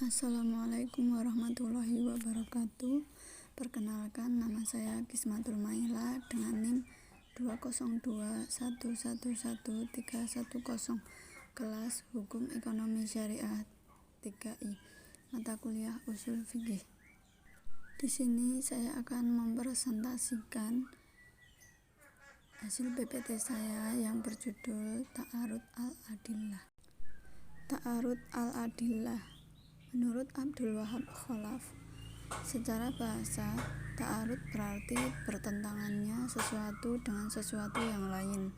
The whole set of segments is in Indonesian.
Assalamualaikum warahmatullahi wabarakatuh. Perkenalkan, nama saya Kismatul Maila dengan NIM 202111310, kelas Hukum Ekonomi Syariah 3I, mata kuliah Ushul Fiqih. Di sini saya akan mempresentasikan hasil PPT saya yang berjudul Ta'arud al-Adillah. Ta'arud al-Adillah menurut Abdul Wahab Khalaf. Secara bahasa, ta'arud berarti bertentangannya sesuatu dengan sesuatu yang lain.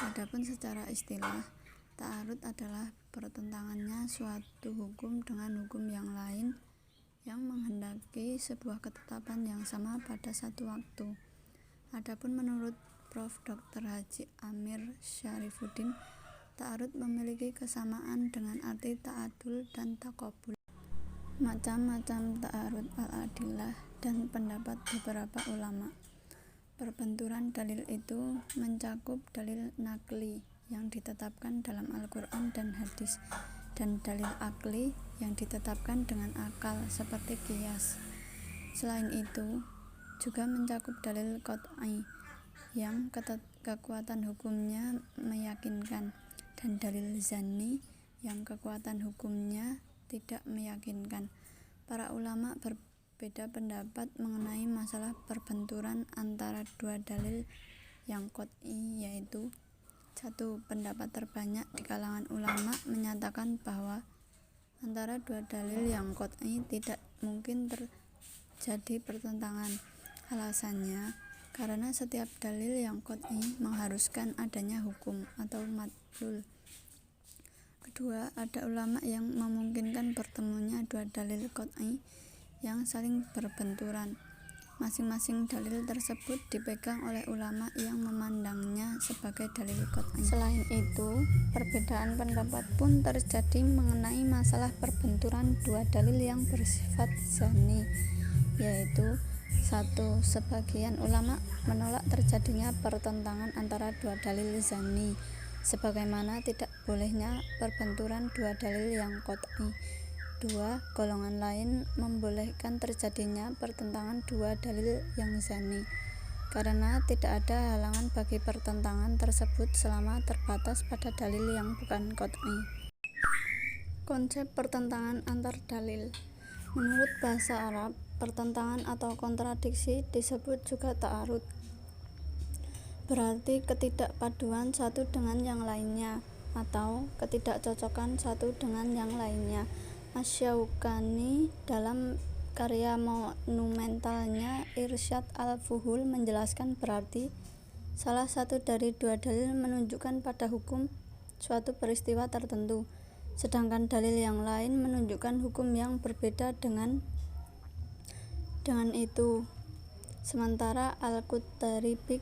Adapun secara istilah, ta'arud adalah bertentangannya suatu hukum dengan hukum yang lain yang menghendaki sebuah ketetapan yang sama pada satu waktu. Adapun menurut Prof. Dr. Haji Amir Syarifuddin, ta'arud memiliki kesamaan dengan arti ta'adul dan taqabul. Macam-macam ta'arud al-adillah dan pendapat beberapa ulama. Perbenturan dalil itu mencakup dalil nakli yang ditetapkan dalam Al-Quran dan hadis, dan dalil akli yang ditetapkan dengan akal seperti qiyas. Selain itu, juga mencakup dalil qat'i yang kekuatan hukumnya meyakinkan, dan dalil zanni yang kekuatan hukumnya tidak meyakinkan. Para ulama berbeda pendapat mengenai masalah perbenturan antara dua dalil yang qat'i, yaitu: 1. Pendapat terbanyak di kalangan ulama menyatakan bahwa antara dua dalil yang qat'i tidak mungkin terjadi pertentangan. Alasannya, karena setiap dalil yang qat'i mengharuskan adanya hukum atau madlul. Kedua, ada ulama yang memungkinkan bertemunya dua dalil qat'i yang saling berbenturan. Masing-masing dalil tersebut dipegang oleh ulama yang memandangnya sebagai dalil qat'i. Selain itu, perbedaan pendapat pun terjadi mengenai masalah perbenturan dua dalil yang bersifat zanni, yaitu: 1. Sebagian ulama menolak terjadinya pertentangan antara dua dalil zanni, sebagaimana tidak bolehnya perbenturan dua dalil yang qat'i. 2. Golongan lain membolehkan terjadinya pertentangan dua dalil yang zanni, karena tidak ada halangan bagi pertentangan tersebut selama terbatas pada dalil yang bukan qat'i. Konsep pertentangan antar dalil. Menurut bahasa Arab, pertentangan atau kontradiksi disebut juga ta'arud. Berarti ketidakpaduan satu dengan yang lainnya, atau ketidakcocokan satu dengan yang lainnya. Asy-Syaukani dalam karya monumentalnya Irsyad al-Fuhul menjelaskan berarti salah satu dari dua dalil menunjukkan pada hukum suatu peristiwa tertentu, sedangkan dalil yang lain menunjukkan hukum yang berbeda dengan itu. Sementara Al-Qutaribik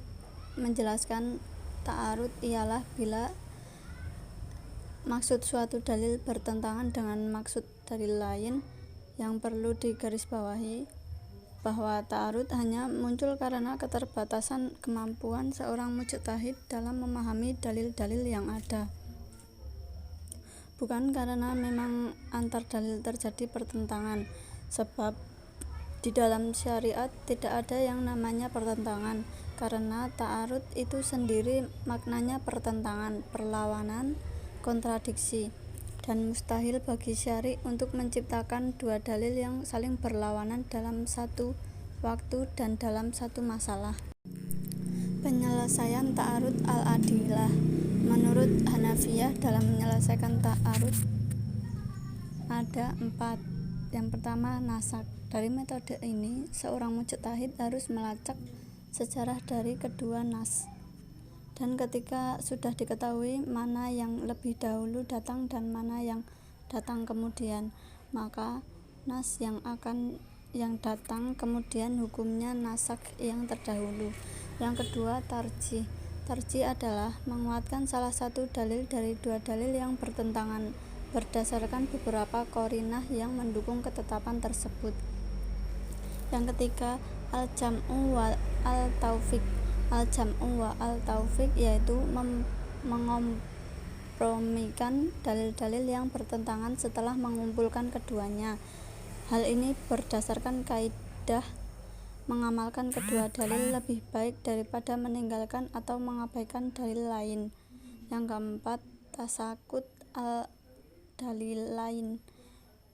menjelaskan ta'arud ialah bila maksud suatu dalil bertentangan dengan maksud dalil lain. Yang perlu digarisbawahi bahwa ta'arud hanya muncul karena keterbatasan kemampuan seorang mujtahid dalam memahami dalil-dalil yang ada, bukan karena memang antar dalil terjadi pertentangan. Sebab di dalam syariat tidak ada yang namanya pertentangan, karena ta'arud itu sendiri maknanya pertentangan, perlawanan, kontradiksi, dan mustahil bagi syari untuk menciptakan dua dalil yang saling berlawanan dalam satu waktu dan dalam satu masalah. Penyelesaian ta'arud al-adillah. Menurut Hanafiyah, dalam menyelesaikan ta'arud ada 4. Yang pertama, nasak. Dari metode ini, seorang mujtahid harus melacak sejarah dari kedua nas, dan ketika sudah diketahui mana yang lebih dahulu datang dan mana yang datang kemudian, maka nas yang datang kemudian hukumnya nasak yang terdahulu. Yang kedua, tarjih. Tarjih adalah menguatkan salah satu dalil dari dua dalil yang bertentangan berdasarkan beberapa qarinah yang mendukung ketetapan tersebut. Yang ketiga, al-jam'u wa al-taufiq. Al-jam'u wa al-taufiq yaitu mengkompromikan dalil-dalil yang bertentangan setelah mengumpulkan keduanya. Hal ini berdasarkan kaidah mengamalkan kedua dalil lebih baik daripada meninggalkan atau mengabaikan dalil lain. Yang keempat, tasakut al-dalilain.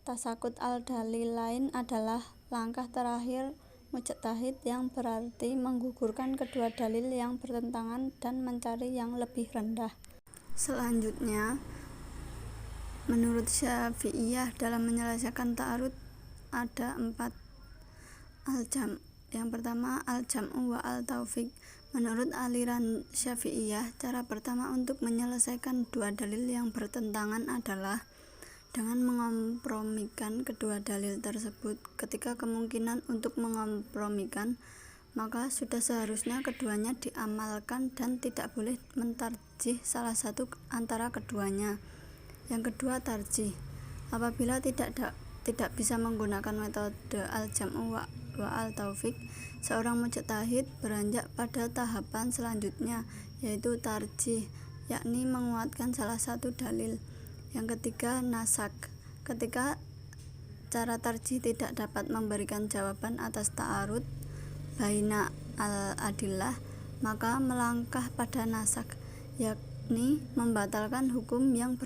Tasakut al-dalilain adalah langkah terakhir mujtahid yang berarti menggugurkan kedua dalil yang bertentangan dan mencari yang lebih rendah. Selanjutnya, menurut Syafi'iyah dalam menyelesaikan ta'arud ada 4 al-jam'. Yang pertama, al-jam'u wa al-taufiq. Menurut aliran Syafi'iyah, cara pertama untuk menyelesaikan dua dalil yang bertentangan adalah dengan mengkompromikan kedua dalil tersebut. Ketika kemungkinan untuk mengkompromikan, maka sudah seharusnya keduanya diamalkan dan tidak boleh mentarjih salah satu antara keduanya. Yang kedua, tarjih. Apabila tidak bisa menggunakan metode al-jam'u wa al-taufiq, seorang mujtahid beranjak pada tahapan selanjutnya, yaitu tarjih, yakni menguatkan salah satu dalil. Yang ketiga, nasak. Ketika cara tarjih tidak dapat memberikan jawaban atas ta'arud baina al-adillah, maka melangkah pada nasak, yakni membatalkan hukum yang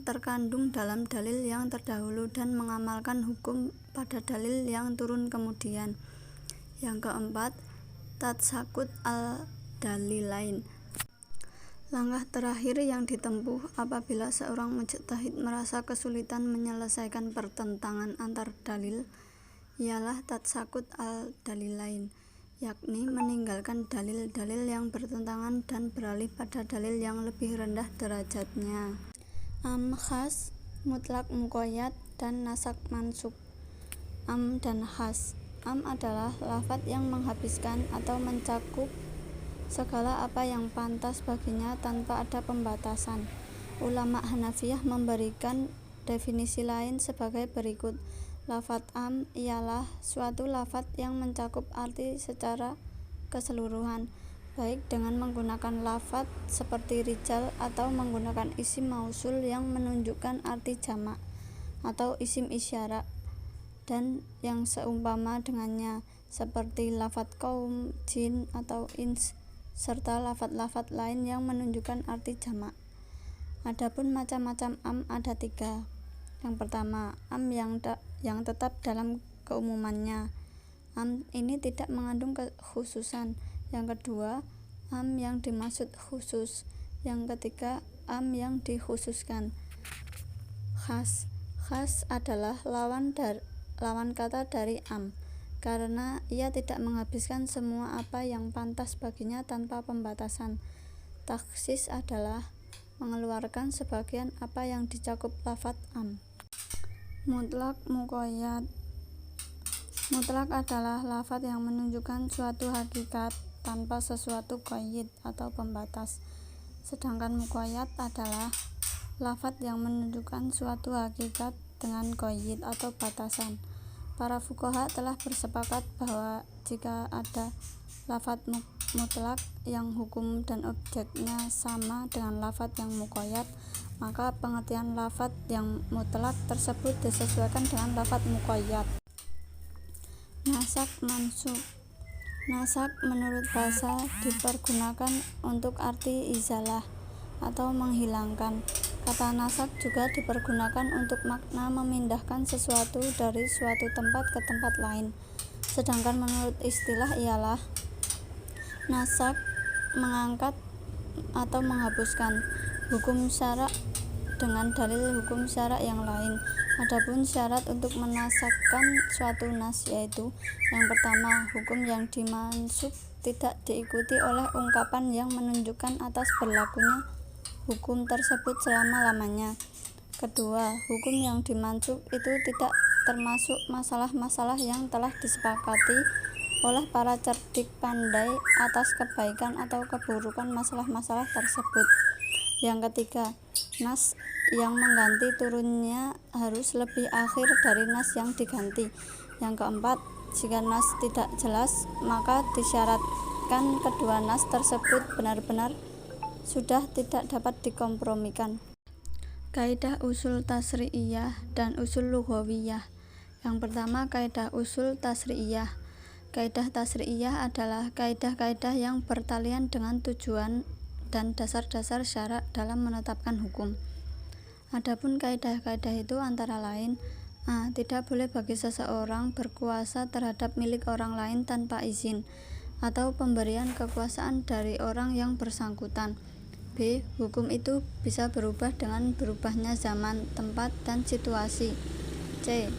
terkandung dalam dalil yang terdahulu dan mengamalkan hukum pada dalil yang turun kemudian. Yang keempat, tatsakut al-dalilain. Langkah terakhir yang ditempuh apabila seorang mujtahid merasa kesulitan menyelesaikan pertentangan antar dalil ialah tatsakut al-dalilain, yakni meninggalkan dalil-dalil yang bertentangan dan beralih pada dalil yang lebih rendah derajatnya. Am khas, mutlak muqayyad, dan nasak mansub. Am dan khas. Am adalah lafadz yang menghabiskan atau mencakup segala apa yang pantas baginya tanpa ada pembatasan. Ulama Hanafiyah memberikan definisi lain sebagai berikut. Lafadz am ialah suatu lafadz yang mencakup arti secara keseluruhan, baik dengan menggunakan lafadz seperti rijal atau menggunakan isim mausul yang menunjukkan arti jamak atau isim isyarat dan yang seumpama dengannya seperti lafadz qaum, jin atau ins, serta lafadz-lafadz lain yang menunjukkan arti jamak. Adapun macam-macam am ada 3. Yang pertama, am yang tetap dalam keumumannya. Am ini tidak mengandung kekhususan. Yang kedua, am yang dimaksud khusus. Yang ketiga, am yang dikhususkan. Khas. Khas adalah lawan kata dari am, karena ia tidak menghabiskan semua apa yang pantas baginya tanpa pembatasan. Takhsis adalah mengeluarkan sebagian apa yang dicakup lafadz am. Mutlak muqayyad. Mutlak adalah lafadz yang menunjukkan suatu hakikat tanpa sesuatu qayyid atau pembatas. Sedangkan muqayyad adalah lafadz yang menunjukkan suatu hakikat dengan qayyid atau batasan. Para fuqaha telah bersepakat bahwa jika ada lafadz mutlak yang hukum dan objeknya sama dengan lafadz yang muqayyad, maka pengertian lafadz yang mutlak tersebut disesuaikan dengan lafadz muqayyad. Nasak mansub. Nasak menurut bahasa dipergunakan untuk arti izalah atau menghilangkan. Kata nasak juga dipergunakan untuk makna memindahkan sesuatu dari suatu tempat ke tempat lain. Sedangkan menurut istilah ialah nasak mengangkat atau menghapuskan hukum syara' dengan dalil hukum syara' yang lain. Adapun syarat untuk menasakkan suatu nas yaitu yang pertama, hukum yang dimansub tidak diikuti oleh ungkapan yang menunjukkan atas berlakunya hukum tersebut selama-lamanya. Kedua, hukum yang dimansub itu tidak termasuk masalah-masalah yang telah disepakati oleh para cerdik pandai atas kebaikan atau keburukan masalah-masalah tersebut. Yang ketiga, nas yang mengganti turunnya harus lebih akhir dari nas yang diganti. Yang keempat, jika nas tidak jelas, maka disyaratkan kedua nas tersebut benar-benar sudah tidak dapat dikompromikan. Kaidah usul tasri'iyah dan usul lughawiyah. Yang pertama, kaidah usul tasri'iyah. Kaidah tasri'iyah adalah kaidah-kaidah yang bertalian dengan tujuan dan dasar-dasar syarak dalam menetapkan hukum. Adapun kaidah-kaidah itu antara lain: A. Tidak boleh bagi seseorang berkuasa terhadap milik orang lain tanpa izin atau pemberian kekuasaan dari orang yang bersangkutan. B. Hukum itu bisa berubah dengan berubahnya zaman, tempat, dan situasi. C.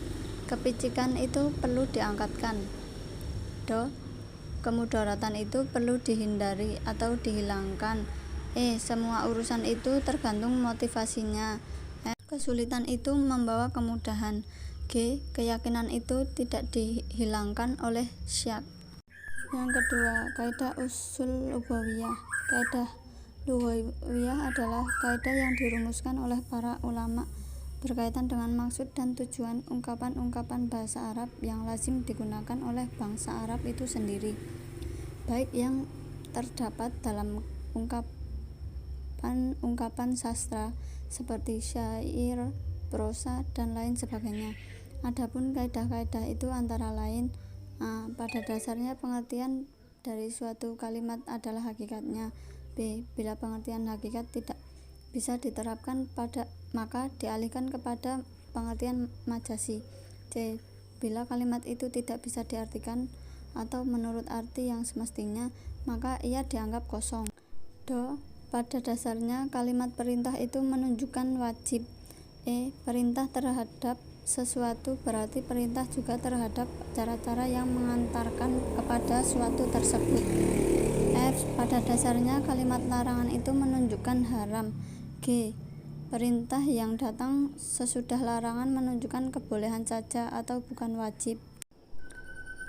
Kepicikan itu perlu diangkatkan. D. Kemudaratan itu perlu dihindari atau dihilangkan. E. Semua urusan itu tergantung motivasinya. F. Kesulitan itu membawa kemudahan. G. Keyakinan itu tidak dihilangkan oleh syak. Yang kedua, kaidah usul lughawiyah. Kaidah lughawiyah adalah kaidah yang dirumuskan oleh para ulama berkaitan dengan maksud dan tujuan ungkapan-ungkapan bahasa Arab yang lazim digunakan oleh bangsa Arab itu sendiri, baik yang terdapat dalam ungkapan sastra seperti syair, prosa, dan lain sebagainya. Adapun kaidah-kaidah itu antara lain: A. Pada dasarnya pengertian dari suatu kalimat adalah hakikatnya. B. Bila pengertian hakikat tidak bisa diterapkan maka dialihkan kepada pengertian majazi. C. Bila kalimat itu tidak bisa diartikan atau menurut arti yang semestinya, maka ia dianggap kosong. D. Pada dasarnya kalimat perintah itu menunjukkan wajib. E. Perintah terhadap sesuatu berarti perintah juga terhadap cara-cara yang mengantarkan kepada suatu tersebut. F. Pada dasarnya kalimat larangan itu menunjukkan haram. G. Perintah yang datang sesudah larangan menunjukkan kebolehan saja atau bukan wajib.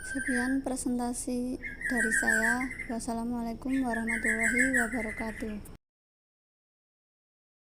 Sekian presentasi dari saya. Wassalamualaikum warahmatullahi wabarakatuh.